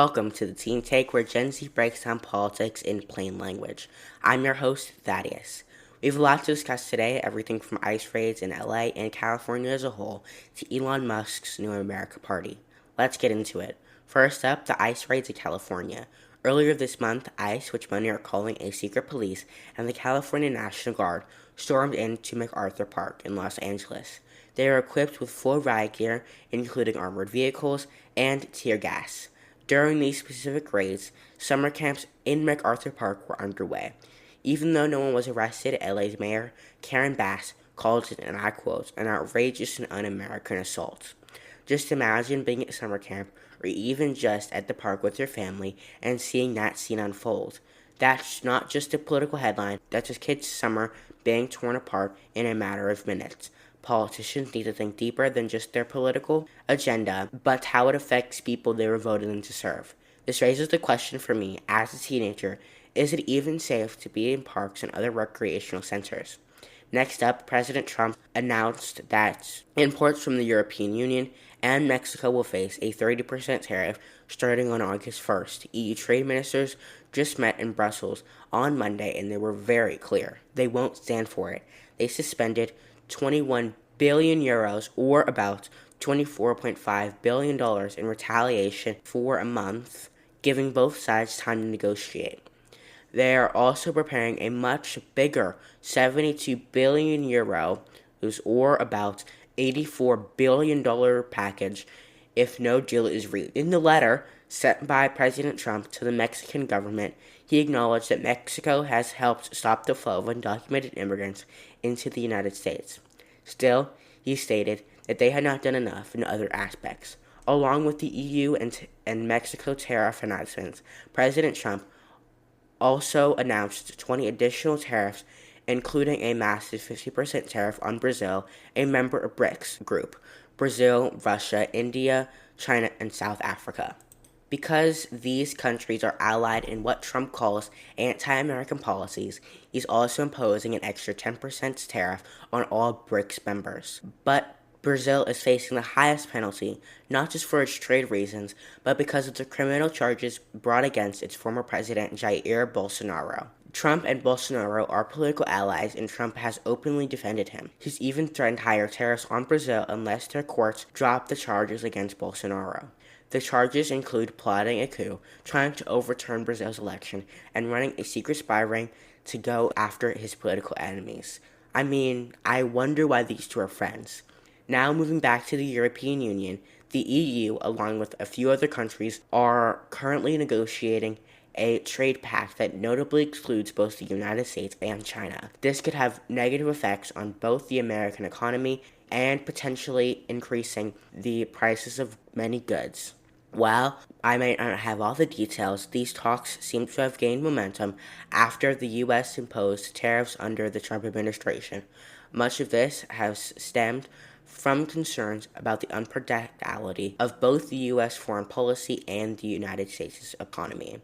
Welcome to the Teen Take, where Gen Z breaks down politics in plain language. I'm your host, Thaddeus. We have a lot to discuss today, everything from ICE raids in LA and California as a whole to Elon Musk's New America Party. Let's get into it. First up, the ICE raids in California. Earlier this month, ICE, which many are calling a secret police, and the California National Guard stormed into MacArthur Park in Los Angeles. They are equipped with full riot gear, including armored vehicles and tear gas. During these specific raids, summer camps in MacArthur Park were underway. Even though no one was arrested, LA's Mayor Karen Bass called it, and I quote, an outrageous and un-American assault. Just imagine being at summer camp or even just at the park with your family and seeing that scene unfold. That's not just a political headline, that's a kid's summer being torn apart in a matter of minutes. Politicians need to think deeper than just their political agenda, but how it affects people they were voted in to serve. This raises the question for me, as a teenager, is it even safe to be in parks and other recreational centers? Next up, President Trump announced that imports from the European Union and Mexico will face a 30% tariff starting on August 1st. EU trade ministers just met in Brussels on Monday, and they were very clear. They won't stand for it. They suspended 21 billion euros, or about $24.5 billion in retaliation for a month, giving both sides time to negotiate. They are also preparing a much bigger 72 billion euros, or about $84 billion package if no deal is reached. In the letter sent by President Trump to the Mexican government, he acknowledged that Mexico has helped stop the flow of undocumented immigrants into the United States. Still, he stated that they had not done enough in other aspects. Along with the EU and Mexico tariff announcements, President Trump also announced 20 additional tariffs, including a massive 50% tariff on Brazil, a member of BRICS group: Brazil, Russia, India, China, and South Africa. Because these countries are allied in what Trump calls anti-American policies, he's also imposing an extra 10% tariff on all BRICS members. But Brazil is facing the highest penalty, not just for its trade reasons, but because of the criminal charges brought against its former president, Jair Bolsonaro. Trump and Bolsonaro are political allies, and Trump has openly defended him. He's even threatened higher tariffs on Brazil unless their courts drop the charges against Bolsonaro. The charges include plotting a coup, trying to overturn Brazil's election, and running a secret spy ring to go after his political enemies. I wonder why these two are friends. Now moving back to the European Union, the EU, along with a few other countries, are currently negotiating a trade pact that notably excludes both the United States and China. This could have negative effects on both the American economy and potentially increasing the prices of many goods. While I might not have all the details, these talks seem to have gained momentum after the U.S. imposed tariffs under the Trump administration. Much of this has stemmed from concerns about the unpredictability of both the U.S. foreign policy and the United States' economy.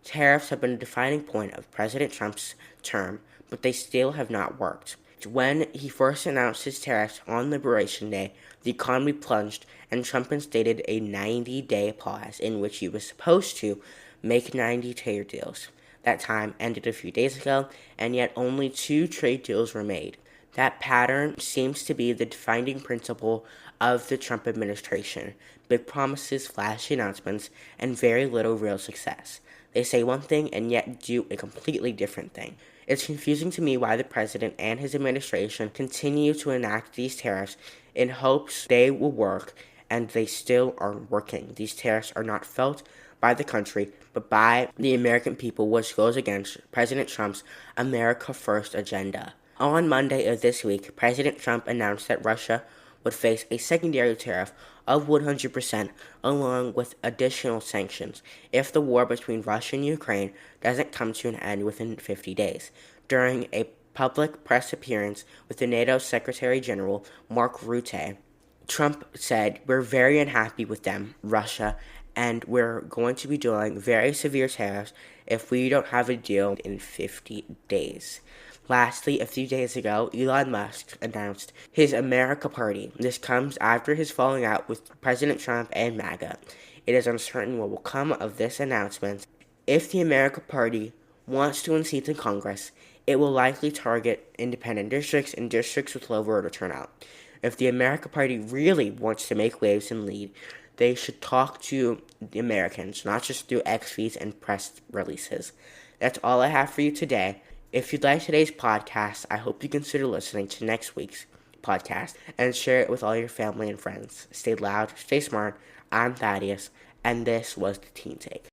Tariffs have been a defining point of President Trump's term, but they still have not worked. When he first announced his tariffs on Liberation Day, the economy plunged, and Trump instated a 90-day pause in which he was supposed to make 90 trade deals. That time ended a few days ago, and yet only 2 trade deals were made. That pattern seems to be the defining principle of the Trump administration: big promises, flashy announcements, and very little real success. They say one thing and yet do a completely different thing. It's confusing to me why the president and his administration continue to enact these tariffs in hopes they will work, and they still aren't working. These tariffs are not felt by the country, but by the American people, which goes against President Trump's America First agenda. On Monday of this week, President Trump announced that Russia would face a secondary tariff of 100%, along with additional sanctions, if the war between Russia and Ukraine doesn't come to an end within 50 days. During a public press appearance with the NATO Secretary General Mark Rutte, Trump said, "We're very unhappy with them, Russia, and we're going to be doing very severe tariffs if we don't have a deal in 50 days. Lastly, a few days ago, Elon Musk announced his America Party. This comes after his falling out with President Trump and MAGA. It is uncertain what will come of this announcement. If the American Party wants to unseat in Congress, it will likely target independent districts and districts with low voter turnout. If the American Party really wants to make waves and lead, they should talk to the Americans, not just through X feeds and press releases. That's all I have for you today. If you like today's podcast, I hope you consider listening to next week's podcast and share it with all your family and friends. Stay loud, stay smart. I'm Thaddeus, and this was the Teen Take.